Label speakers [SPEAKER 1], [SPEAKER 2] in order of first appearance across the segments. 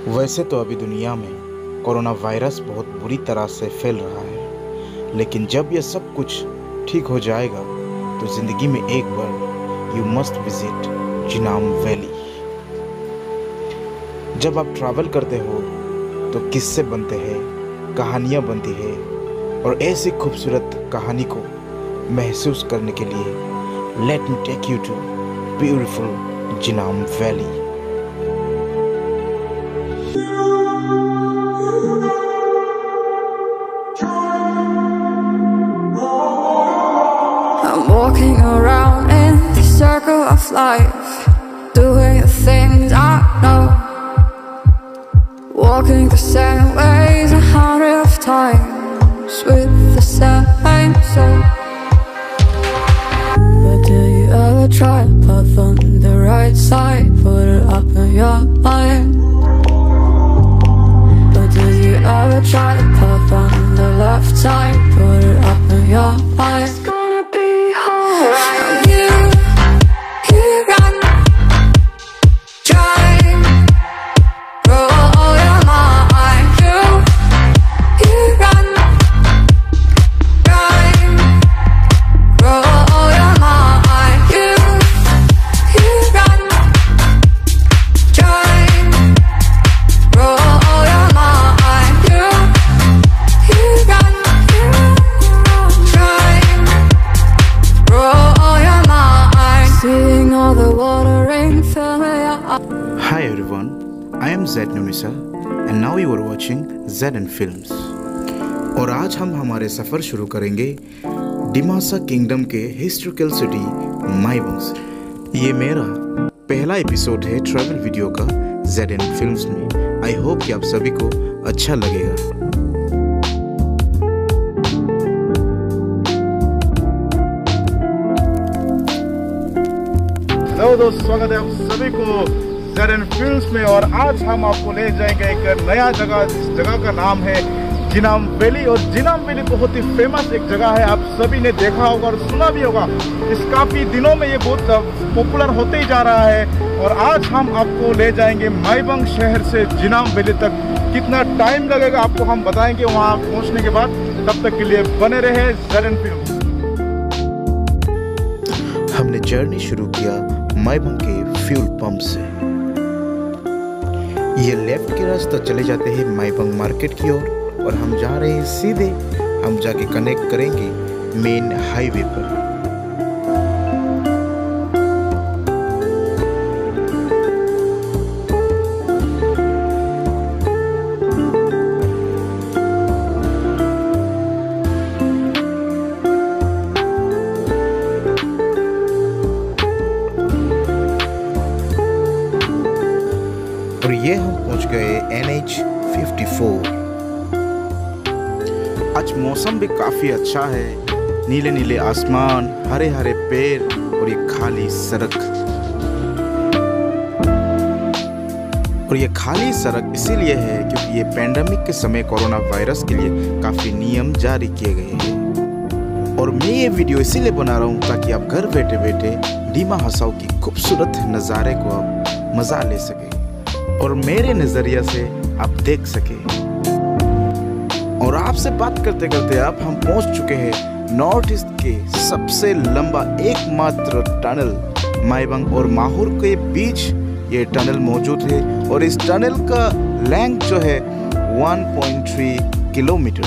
[SPEAKER 1] वैसे तो अभी दुनिया में कोरोना वायरस बहुत बुरी तरह से फैल रहा है, लेकिन जब यह सब कुछ ठीक हो जाएगा तो ज़िंदगी में एक बार यू मस्ट विजिट जिनाम वैली। जब आप ट्रैवल करते हो तो किस्से बनते हैं, कहानियाँ बनती हैं, और ऐसी खूबसूरत कहानी को महसूस करने के लिए let me take you to beautiful Jinam valley.
[SPEAKER 2] I'm walking around in the circle of life, doing the things I know, walking the same ways 100 times with the same soul. But do you ever try to path on the right side, put it up in your mind? But do you ever try to path on the left side, put it up in your mind? It's gonna be alright. You run, drive, roll your mind. You run, drive, roll your mind. You run, drive, roll your mind. You run, drive, roll your mind. Seeing all the watering fill me up.
[SPEAKER 1] Hi everyone, I am Zed Numisa and now you are watching Zed and Films। और आज हम हमारे सफ़र शुरू करेंगे Dimasa kingdom के historical city माईबंग से। ये मेरा पहला एपिसोड है ट्रैवल वीडियो का Zed and Films में। आई होप कि आप सभी को अच्छा लगेगा। हेलो दोस्त, स्वागत है आप सभी को ज़ेड एंड फिल्म्स में। और आज हम आपको ले जाएंगे एक नया जगह, जिस जगह का नाम है जिनाम वैली। और जिनाम वैली बहुत ही फेमस एक जगह है, आप सभी ने देखा होगा और सुना भी होगा। इस काफ़ी दिनों में ये बहुत पॉपुलर होते ही जा रहा है। और आज हम आपको ले जाएंगे माईबंग शहर से जिनाम वैली तक। कितना टाइम लगेगा आपको हम बताएंगे वहाँ पहुँचने के बाद। तब तक के लिए बने रहे ज़ेड एंड फिल्म्स। हमने जर्नी शुरू किया माईबंग के फ्यूल पंप से। ये लेफ्ट के रास्ता चले जाते हैं माईबंग मार्केट की ओर, और हम जा रहे हैं सीधे। हम जाके कनेक्ट करेंगे मेन हाईवे पर। और ये हम पहुंच गए NH 54। आज मौसम भी काफ़ी अच्छा है, नीले नीले आसमान, हरे हरे पेड़ और ये खाली सड़क। और ये खाली सड़क इसीलिए है क्योंकि ये पैंडेमिक के समय कोरोना वायरस के लिए काफ़ी नियम जारी किए गए हैं। और मैं ये वीडियो इसीलिए बना रहा हूँ ताकि आप घर बैठे बैठे डिमा हसाओ की खूबसूरत नज़ारे को आप मज़ा ले सके और मेरे नज़रिया से आप देख सके। और आपसे बात करते करते अब हम पहुंच चुके हैं नॉर्थ ईस्ट के सबसे लंबा एकमात्र टनल माईबंग और माहौर के बीच ये टनल मौजूद है। और इस टनल का लेंथ जो है 1.3 किलोमीटर।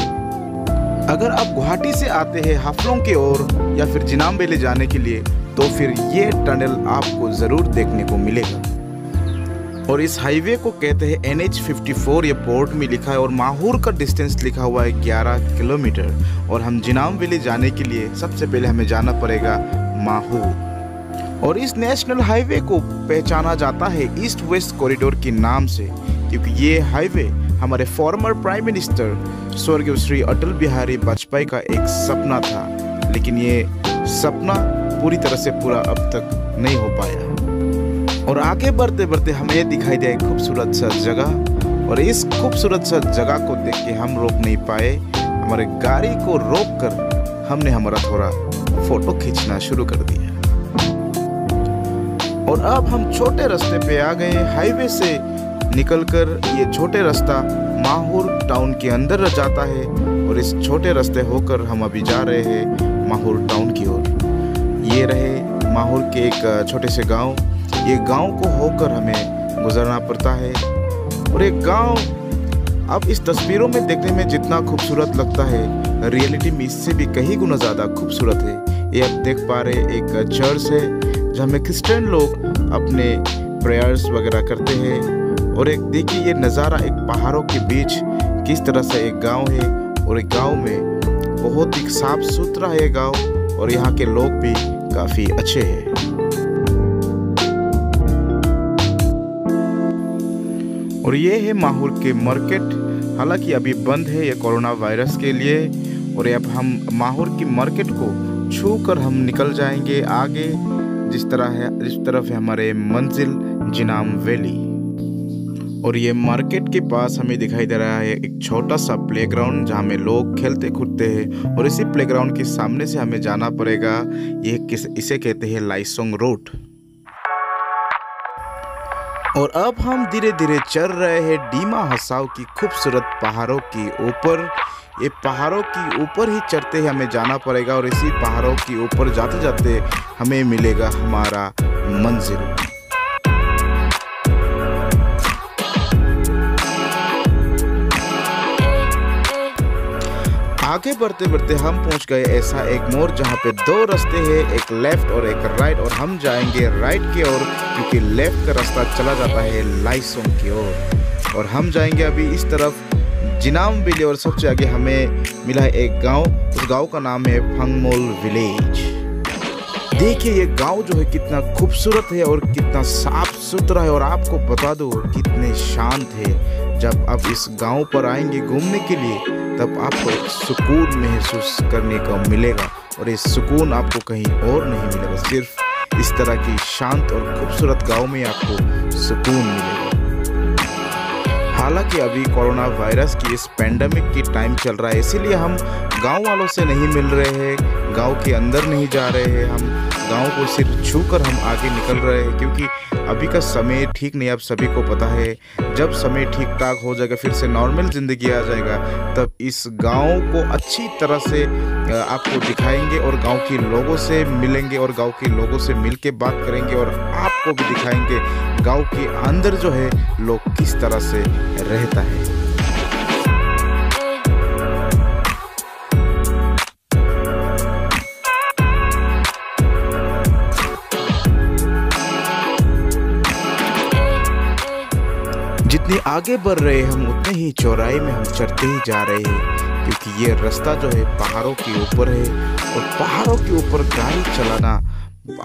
[SPEAKER 1] अगर आप गुवाहाटी से आते हैं हाफलोंग की ओर या फिर जिनाम वैली जाने के लिए तो फिर ये टनल आपको ज़रूर देखने को मिलेगा। और इस हाईवे को कहते हैं NH 54, ये बोर्ड में लिखा है। और माहौर का डिस्टेंस लिखा हुआ है 11 किलोमीटर। और हम जिनाम वैली जाने के लिए सबसे पहले हमें जाना पड़ेगा माहौर। और इस नेशनल हाईवे को पहचाना जाता है ईस्ट वेस्ट कॉरिडोर के नाम से, क्योंकि ये हाईवे हमारे फॉर्मर प्राइम मिनिस्टर स्वर्गीय श्री अटल बिहारी वाजपेयी का एक सपना था। लेकिन ये सपना पूरी तरह से पूरा अब तक नहीं हो पाया। और आगे बढ़ते बढ़ते हमें ये दिखाई दिया एक खूबसूरत सा जगह। और इस खूबसूरत सा जगह को देख के हम रोक नहीं पाए। हमारे गाड़ी को रोक कर हमने हमारा थोड़ा फोटो खींचना शुरू कर दिया। और अब हम छोटे रास्ते पे आ गए। हाईवे से निकलकर ये छोटे रास्ता माहौर टाउन के अंदर जाता है और इस छोटे रास्ते होकर हम अभी जा रहे हैं माहौर टाउन की ओर। ये रहे माहौर के एक छोटे से गांव। ये गांव को होकर हमें गुजरना पड़ता है और एक गांव अब इस तस्वीरों में देखने में जितना खूबसूरत लगता है, रियलिटी में इससे भी कई गुना ज़्यादा खूबसूरत है। ये आप देख पा रहे एक चर्च है जहाँ में क्रिश्चियन लोग अपने प्रेयर्स वगैरह करते हैं। और एक देखिए ये नज़ारा एक पहाड़ों के बीच किस तरह से एक गांव है और एक गांव में बहुत ही साफ सुथरा है गांव और यहाँ के लोग भी काफ़ी अच्छे हैं। और ये है माहौर के मार्केट। हालांकि अभी बंद है ये कोरोना वायरस के लिए। और अब हम माहौर की मार्केट को छू कर हम निकल जाएंगे आगे, जिस तरफ है हमारे मंजिल जिनाम वैली। और ये मार्केट के पास हमें दिखाई दे रहा है एक छोटा सा प्लेग्राउंड जहाँ में लोग खेलते कूदते हैं। और इसी प्लेग्राउंड के सामने से हमें जाना पड़ेगा। इसे कहते हैं लाइसोंग रोड। और अब हम धीरे धीरे चल रहे हैं डीमा हसाओ की खूबसूरत पहाड़ों की ऊपर। ये पहाड़ों की ऊपर ही चढ़ते ही हमें जाना पड़ेगा और इसी पहाड़ों की ऊपर जाते जाते हमें मिलेगा हमारा मंजिल। आगे बढ़ते बढ़ते हम पहुंच गए ऐसा एक मोड़ जहां पे दो रास्ते हैं, एक लेफ्ट और एक राइट। और हम जाएंगे राइट की ओर क्योंकि लेफ्ट का रास्ता चला जाता है लाइसोंग की ओर। और हम जाएंगे अभी इस तरफ जिनाम वैली। और सबसे आगे हमें मिला है एक गांव। उस गांव का नाम है फंगमोल विलेज। देखिए ये गांव जो है कितना खूबसूरत है और कितना साफ सुथरा है। और आपको बता दो कितने शांत है। जब आप इस गांव पर आएंगे घूमने के लिए तब आपको एक सुकून महसूस करने को मिलेगा। और ये सुकून आपको कहीं और नहीं मिलेगा, सिर्फ इस तरह की शांत और खूबसूरत गांव में आपको सुकून मिलेगा। हालांकि अभी कोरोना वायरस की इस पेंडेमिक की टाइम चल रहा है, इसीलिए हम गांव वालों से नहीं मिल रहे हैं, गांव के अंदर नहीं जा रहे हैं। हम गांव को सिर्फ छूकर हम आगे निकल रहे हैं क्योंकि अभी का समय ठीक नहीं। आप सभी को पता है जब समय ठीक ठाक हो जाएगा, फिर से नॉर्मल ज़िंदगी आ जाएगा, तब इस गांव को अच्छी तरह से आपको दिखाएंगे और गांव के लोगों से मिलेंगे और गांव के लोगों से मिल के बात करेंगे। और आपको भी दिखाएंगे गांव के अंदर जो है लोग किस तरह से रहता है। जितनी आगे बढ़ रहे हम उतने ही चौराहे में हम चढ़ते ही जा रहे हैं क्योंकि ये रास्ता जो है पहाड़ों के ऊपर है। और पहाड़ों के ऊपर गाड़ी चलाना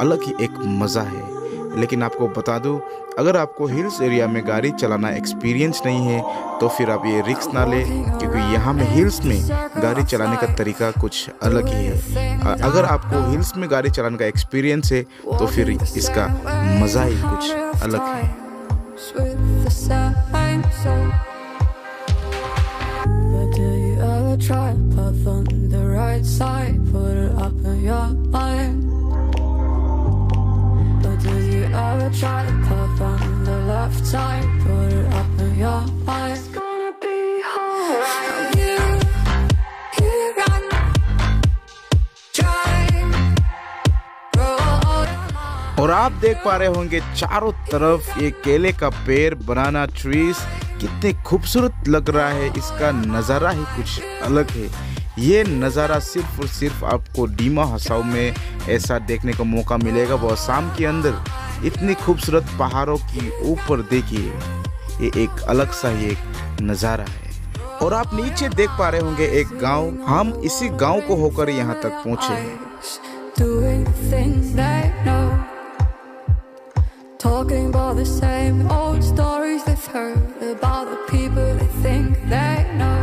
[SPEAKER 1] अलग ही एक मज़ा है। लेकिन आपको बता दूं, अगर आपको हिल्स एरिया में गाड़ी चलाना एक्सपीरियंस नहीं है तो फिर आप ये रिस्क ना लें क्योंकि यहाँ में हिल्स में गाड़ी चलाने का तरीका कुछ अलग ही है। अगर आपको हिल्स में गाड़ी चलाने का एक्सपीरियंस है तो फिर इसका मज़ा ही कुछ अलग है।
[SPEAKER 2] with the same soul. But do you ever try to puff on the right side, put it up in your mind? But do you ever try to puff on the left side, put it up in your mind? It's gonna be alright. You run, try, roll.
[SPEAKER 1] और आप देख पा रहे होंगे चारों तरफ ये केले का पेड़, बनाना ट्रीज, कितने खूबसूरत लग रहा है। इसका नज़ारा ही कुछ अलग है। ये नज़ारा सिर्फ और सिर्फ आपको डीमा हसाओ में ऐसा देखने का मौका मिलेगा, वो शाम के अंदर। इतनी खूबसूरत पहाड़ों की ऊपर देखिए, ये एक अलग सा ही एक नज़ारा है। और आप नीचे देख पा रहे होंगे एक गांव। हम इसी गांव को होकर यहाँ तक पहुँचे हैं।
[SPEAKER 2] Talking about the same old stories they've heard about the people they think they know.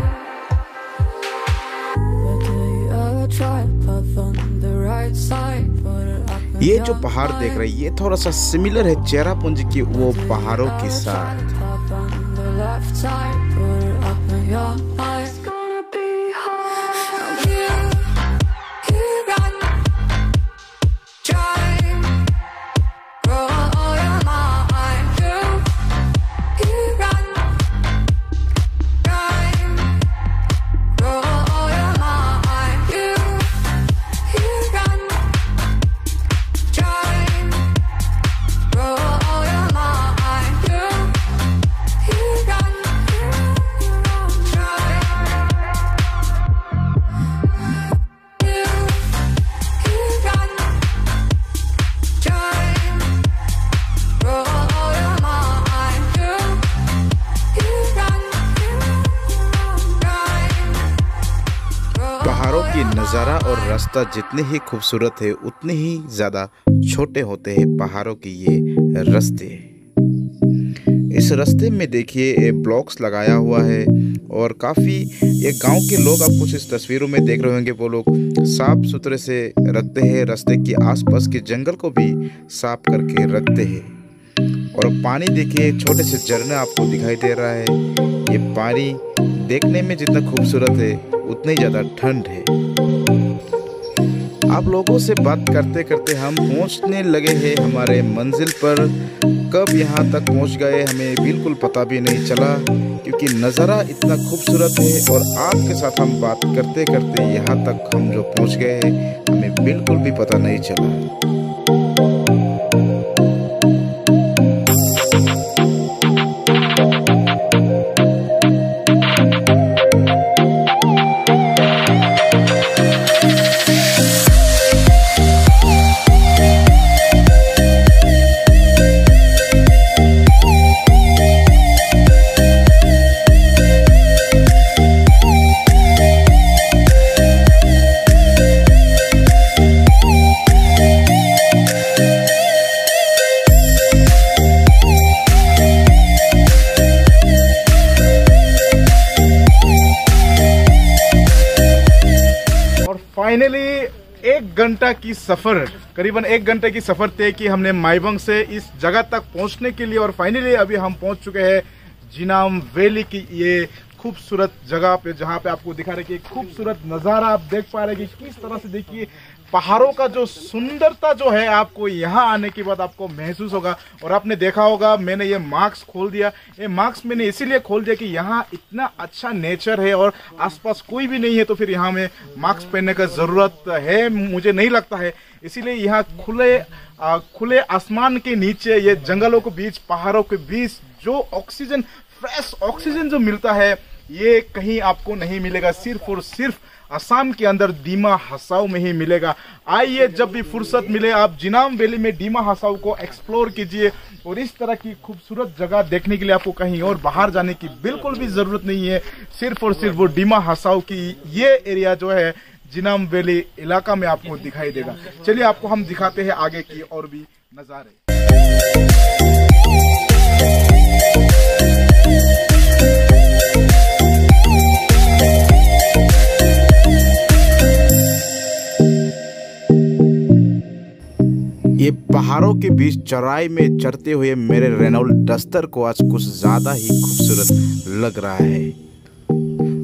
[SPEAKER 2] But do you ever try to puff on the right side, put it up in
[SPEAKER 1] ये
[SPEAKER 2] your
[SPEAKER 1] जो पहाड़ देख रहे हैं ये थोड़ा सा similar है चेरापूंजी की वो पहाड़ों के साथ।
[SPEAKER 2] puff on the left side, put it up in your mind. It's gonna be hard. You run, try, roll your mind. You run.
[SPEAKER 1] क्योंकि नज़ारा और रास्ता जितने ही खूबसूरत है उतने ही ज़्यादा छोटे होते हैं पहाड़ों के ये रास्ते। इस रास्ते में देखिए ब्लॉक्स लगाया हुआ है और काफ़ी ये गांव के लोग आप कुछ इस तस्वीरों में देख रहे होंगे, वो लोग साफ सुथरे से रखते हैं, रास्ते के आसपास के जंगल को भी साफ करके रखते हैं। और पानी देखिए, छोटे से झरना आपको दिखाई दे रहा है। ये पानी देखने में जितना खूबसूरत है उतनी ज़्यादा ठंड है। आप लोगों से बात करते करते हम पहुंचने लगे हैं हमारे मंजिल पर। कब यहाँ तक पहुंच गए हमें बिल्कुल पता भी नहीं चला, क्योंकि नज़ारा इतना खूबसूरत है और आपके साथ हम बात करते करते यहाँ तक हम जो पहुंच गए हैं हमें बिल्कुल भी पता नहीं चला।
[SPEAKER 3] फाइनली 1 घंटा की सफर, करीबन 1 घंटे की सफर तय की हमने माईबंग से इस जगह तक पहुंचने के लिए। और फाइनली अभी हम पहुंच चुके हैं जिनाम वैली की ये खूबसूरत जगह पे, जहां पे आपको दिखा रहे कि खूबसूरत नज़ारा आप देख पा रहे हैं कि किस तरह से देखिए पहाड़ों का जो सुंदरता जो है आपको यहाँ आने के बाद आपको महसूस होगा। और आपने देखा होगा मैंने ये मास्क खोल दिया, ये मास्क मैंने इसीलिए खोल दिया कि यहाँ इतना अच्छा नेचर है और आसपास कोई भी नहीं है, तो फिर यहाँ में मास्क पहनने का ज़रूरत है मुझे नहीं लगता है। इसीलिए यहाँ खुले आसमान के नीचे, ये जंगलों के बीच, पहाड़ों के बीच जो ऑक्सीजन, फ्रेश ऑक्सीजन जो मिलता है ये कहीं आपको नहीं मिलेगा, सिर्फ और सिर्फ असम के अंदर दीमा हसाओ में ही मिलेगा। आइए जब भी फुर्सत मिले आप जिनाम वैली में दीमा हसाओ को एक्सप्लोर कीजिए। और इस तरह की खूबसूरत जगह देखने के लिए आपको कहीं और बाहर जाने की बिल्कुल भी जरूरत नहीं है, सिर्फ और सिर्फ वो दीमा हसाओ की ये एरिया जो है जिनाम वैली इलाका में आपको दिखाई देगा। चलिए आपको हम दिखाते हैं आगे की और भी नज़ारे।
[SPEAKER 1] ये पहाड़ों के बीच चौराहे में चढ़ते हुए मेरे रेनॉल्ट डस्टर को आज कुछ ज़्यादा ही खूबसूरत लग रहा है।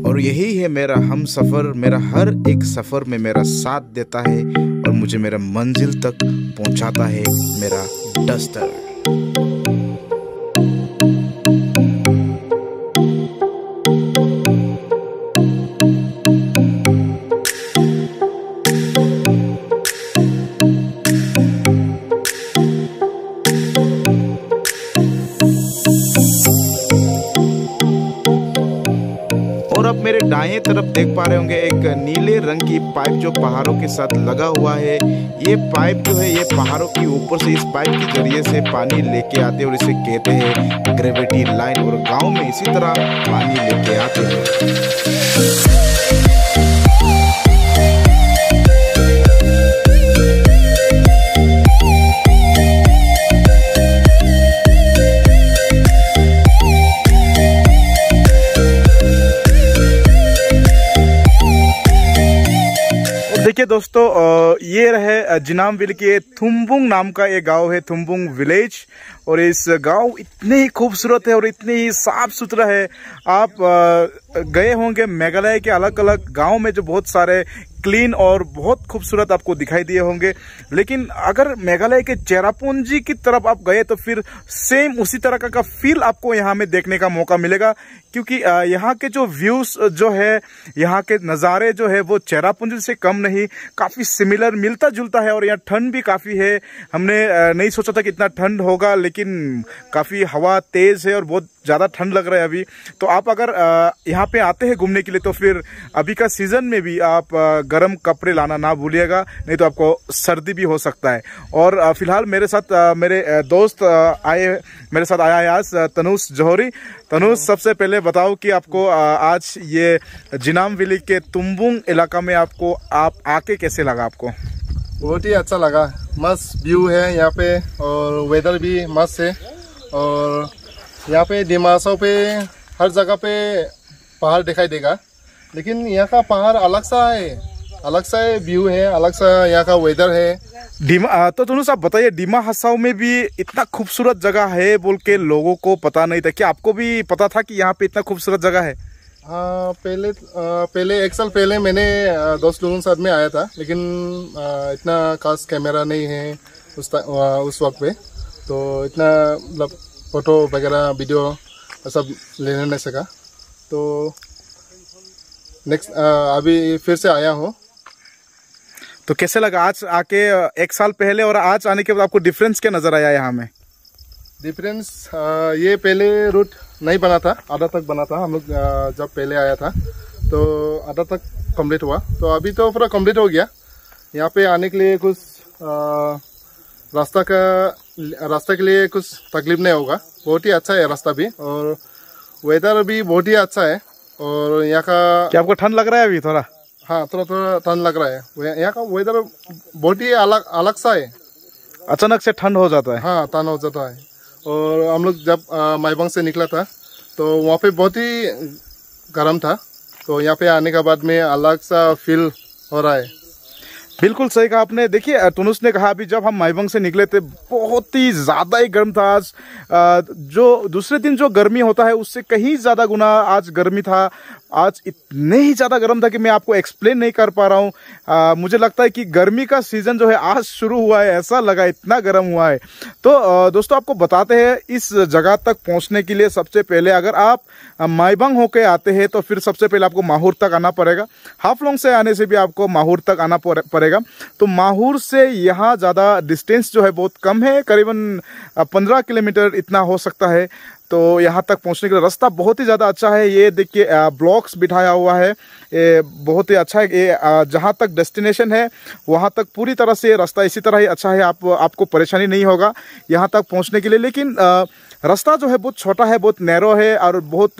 [SPEAKER 1] और यही है मेरा हम सफ़र, मेरा हर एक सफ़र में मेरा साथ देता है और मुझे मेरा मंजिल तक पहुंचाता है मेरा डस्टर। और अब मेरे दाएं तरफ देख पा रहे होंगे एक नीले रंग की पाइप जो पहाड़ों के साथ लगा हुआ है। ये पाइप जो है ये पहाड़ों के ऊपर से इस पाइप के जरिए से पानी लेके आते हैं और इसे कहते हैं ग्रेविटी लाइन। और गांव में इसी तरह पानी लेके आते हैं।
[SPEAKER 3] देखिए दोस्तों, ये रहे जिनाम वैली के थुम्बुंग नाम का एक गांव है, थुम्बुंग विलेज। और इस गांव इतने ही खूबसूरत है और इतने ही साफ सुथरा है। आप गए होंगे मेघालय के अलग अलग गांव में जो बहुत सारे क्लीन और बहुत खूबसूरत आपको दिखाई दिए होंगे, लेकिन अगर मेघालय के चेरापूंजी की तरफ आप गए तो फिर सेम उसी तरह का फील आपको यहाँ में देखने का मौका मिलेगा। क्योंकि यहाँ के जो व्यूज जो है, यहाँ के नज़ारे जो है वो चेरापूंजी से कम नहीं, काफ़ी सिमिलर, मिलता जुलता है। और यहाँ ठंड भी काफ़ी है। हमने नहीं सोचा था कि इतना ठंड होगा, लेकिन काफ़ी हवा तेज़ है और बहुत ज़्यादा ठंड लग रहा है अभी। तो आप अगर यहाँ पे आते हैं घूमने के लिए तो फिर अभी का सीज़न में भी आप गर्म कपड़े लाना ना भूलिएगा, नहीं तो आपको सर्दी भी हो सकता है। और फिलहाल मेरे साथ मेरे दोस्त मेरे साथ आया है आज तनुष जौहरी। तनुष, सबसे पहले बताओ कि आपको आज ये जिनाम वैली के तुम्बुंग इलाका में आप आके कैसे लगा आपको?
[SPEAKER 4] बहुत ही अच्छा लगा, मस्त व्यू है यहाँ पे और वेदर भी मस्त है। और यहाँ पे डिमासा पे हर जगह पे पहाड़ दिखाई देगा, लेकिन यहाँ का पहाड़ अलग सा है, व्यू है अलग सा, यहाँ का वेदर है।
[SPEAKER 3] तो तनुष आप बताइए, डिमा हसाओ में भी इतना खूबसूरत जगह है बोल के लोगों को पता नहीं था, क्या आपको भी पता था कि यहाँ पे इतना खूबसूरत जगह है?
[SPEAKER 4] हाँ, पहले 1 साल पहले मैंने दोस्त लोगों के साथ में आया था, लेकिन इतना खास कैमरा नहीं है उस वक्त पे, तो इतना मतलब फोटो वगैरह वीडियो सब लेने नहीं सका। तो नेक्स्ट अभी फिर से आया हूँ।
[SPEAKER 3] तो कैसे लगा आज आके? 1 साल पहले और आज आने के बाद आपको डिफरेंस क्या नजर आया यहाँ में?
[SPEAKER 4] डिफरेंस ये पहले रूट नहीं बना था, आधा तक बना था। हम लोग जब पहले आया था तो आधा तक कंप्लीट हुआ, तो अभी तो पूरा कंप्लीट हो गया। यहाँ पे आने के लिए कुछ रास्ता के लिए कुछ तकलीफ नहीं होगा, बहुत ही अच्छा है रास्ता भी, और वेदर भी बहुत ही अच्छा है। और यहाँ का
[SPEAKER 3] क्या आपको ठंड लग रहा है अभी थोड़ा?
[SPEAKER 4] हाँ, थोड़ा ठंड लग रहा है। यहाँ का वेदर बहुत ही अलग सा है,
[SPEAKER 3] अचानक से ठंड हो जाता है।
[SPEAKER 4] हाँ, ठंड हो जाता है। और हम लोग जब माइबंग से निकला था तो वहाँ पे बहुत ही गर्म था, तो यहाँ पे आने के बाद में अलग सा फील हो रहा है।
[SPEAKER 3] बिल्कुल सही कहा आपने। देखिए, तुनुस ने कहा अभी जब हम माइबंग से निकले थे बहुत ही ज्यादा ही गर्म था। आज जो दूसरे दिन जो गर्मी होता है उससे कहीं ज्यादा गुना आज गर्मी था। आज इतने ही ज्यादा गर्म था कि मैं आपको एक्सप्लेन नहीं कर पा रहा हूँ। मुझे लगता है कि गर्मी का सीजन जो है आज शुरू हुआ है, ऐसा लगा, इतना गर्म हुआ है। तो दोस्तों आपको बताते हैं इस जगह तक पहुंचने के लिए सबसे पहले अगर आप माइबंग होके आते हैं तो फिर सबसे पहले आपको माहूर तक आना पड़ेगा। हाफलोंग से आने से भी आपको माहूर तक आना पड़ेगा। तो माहूर से यहाँ ज़्यादा डिस्टेंस जो है बहुत कम है, करीबन 15 किलोमीटर इतना हो सकता है। तो यहाँ तक पहुँचने के लिए रास्ता बहुत ही ज़्यादा अच्छा है। ये देखिए ब्लॉक्स बिठाया हुआ है, ये बहुत ही अच्छा है। ये जहाँ तक डेस्टिनेशन है वहाँ तक पूरी तरह से रास्ता इसी तरह ही अच्छा है, आपको परेशानी नहीं होगा यहाँ तक पहुँचने के लिए। लेकिन रास्ता जो है बहुत छोटा है, बहुत नैरो है और बहुत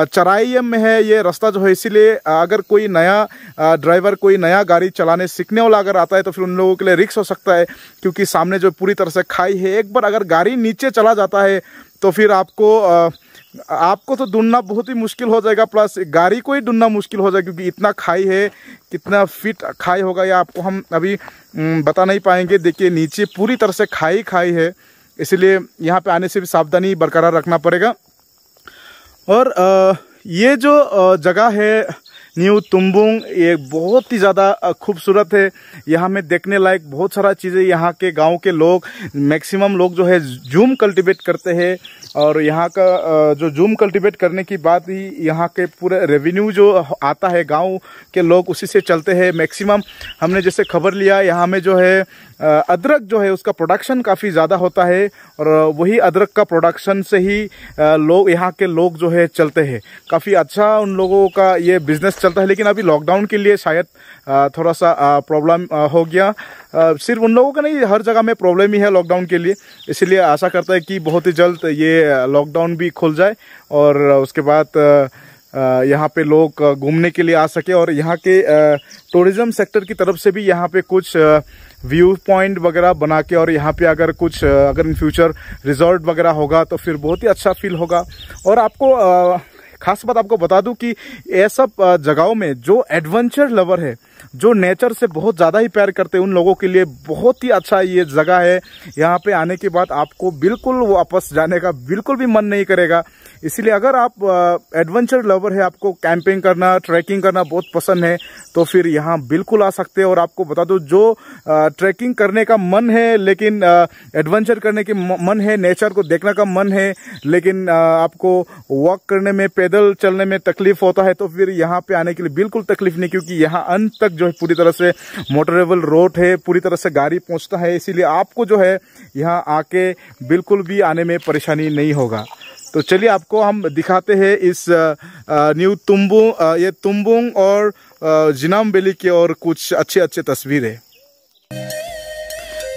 [SPEAKER 3] चराइयम में है ये रास्ता जो है। इसीलिए अगर कोई नया ड्राइवर, कोई नया गाड़ी चलाने सीखने वाला अगर आता है तो फिर उन लोगों के लिए रिस्क हो सकता है, क्योंकि सामने जो पूरी तरह से खाई है। एक बार अगर गाड़ी नीचे चला जाता है तो फिर आपको तो ढूंढना बहुत ही मुश्किल हो जाएगा, प्लस गाड़ी को ही ढूंढना मुश्किल हो जाएगा, क्योंकि इतना खाई है। कितना फीट खाई होगा या आपको हम अभी बता नहीं पाएंगे। देखिए नीचे पूरी तरह से खाई है, इसलिए यहाँ पे आने से भी सावधानी बरकरार रखना पड़ेगा। और ये जो जगह है न्यू तुम्बुंग, ये बहुत ही ज़्यादा खूबसूरत है। यहाँ में देखने लायक बहुत सारा चीज़ें, यहाँ के गांव के लोग मैक्सिमम लोग जो है जूम कल्टीवेट करते हैं। और यहाँ का जो जूम कल्टीवेट करने की बात ही, यहाँ के पूरे रेवेन्यू जो आता है गांव के लोग उसी से चलते हैं मैक्सिमम। हमने जैसे खबर लिया यहाँ में जो है अदरक जो है उसका प्रोडक्शन काफ़ी ज़्यादा होता है, और वही अदरक का प्रोडक्शन से ही लोग, यहाँ के लोग जो है चलते हैं। काफ़ी अच्छा उन लोगों का ये बिजनेस चलता है। लेकिन अभी लॉकडाउन के लिए शायद थोड़ा सा प्रॉब्लम हो गया। सिर्फ उन लोगों का नहीं, हर जगह में प्रॉब्लम ही है लॉकडाउन के लिए। इसलिए आशा करता है कि बहुत ही जल्द ये लॉकडाउन भी खुल जाए और उसके बाद यहाँ पे लोग घूमने के लिए आ सके। और यहाँ के टूरिज्म सेक्टर की तरफ से भी यहाँ पे कुछ व्यू पॉइंट वगैरह बना के, और यहाँ पे अगर इन फ्यूचर रिजॉर्ट वगैरह होगा तो फिर बहुत ही अच्छा फील होगा। और आपको खास बात आपको बता दूं कि ये सब जगहों में जो एडवेंचर लवर है, जो नेचर से बहुत ज़्यादा ही प्यार करते हैं, उन लोगों के लिए बहुत ही अच्छा ये जगह है। यहाँ पे आने के बाद आपको बिल्कुल वापस जाने का बिल्कुल भी मन नहीं करेगा। इसीलिए अगर आप एडवेंचर लवर है, आपको कैंपिंग करना, ट्रैकिंग करना बहुत पसंद है, तो फिर यहाँ बिल्कुल आ सकते हैं। और आपको बता दूं, जो ट्रैकिंग करने का मन है लेकिन एडवेंचर करने की मन है, नेचर को देखने का मन है, लेकिन आपको वॉक करने में, पैदल चलने में तकलीफ होता है, तो फिर यहाँ पे आने के लिए बिल्कुल तकलीफ नहीं, क्योंकि यहाँ अंत तक जो है पूरी तरह से मोटरेबल रोड है, पूरी तरह से गाड़ी पहुँचता है। इसीलिए आपको जो है यहाँ आके बिल्कुल भी आने में परेशानी नहीं होगा। तो चलिए आपको हम दिखाते हैं इस न्यू तुम्बुंग, ये तुम्बुंग और जिनाम वैली की और कुछ अच्छे अच्छे तस्वीरें।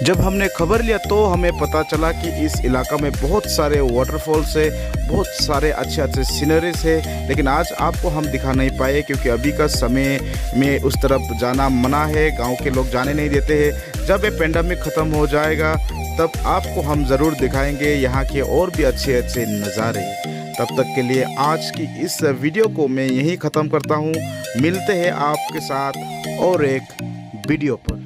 [SPEAKER 1] जब हमने खबर लिया तो हमें पता चला कि इस इलाका में बहुत सारे वाटरफॉल्स है, बहुत सारे अच्छे अच्छे सीनरीज है, लेकिन आज आपको हम दिखा नहीं पाए क्योंकि अभी का समय में उस तरफ जाना मना है, गांव के लोग जाने नहीं देते हैं। जब ये पेंडेमिक ख़त्म हो जाएगा तब आपको हम ज़रूर दिखाएंगे यहाँ के और भी अच्छे अच्छे नज़ारे। तब तक के लिए आज की इस वीडियो को मैं यहीं ख़त्म करता हूँ। मिलते हैं आपके साथ और एक वीडियो पर।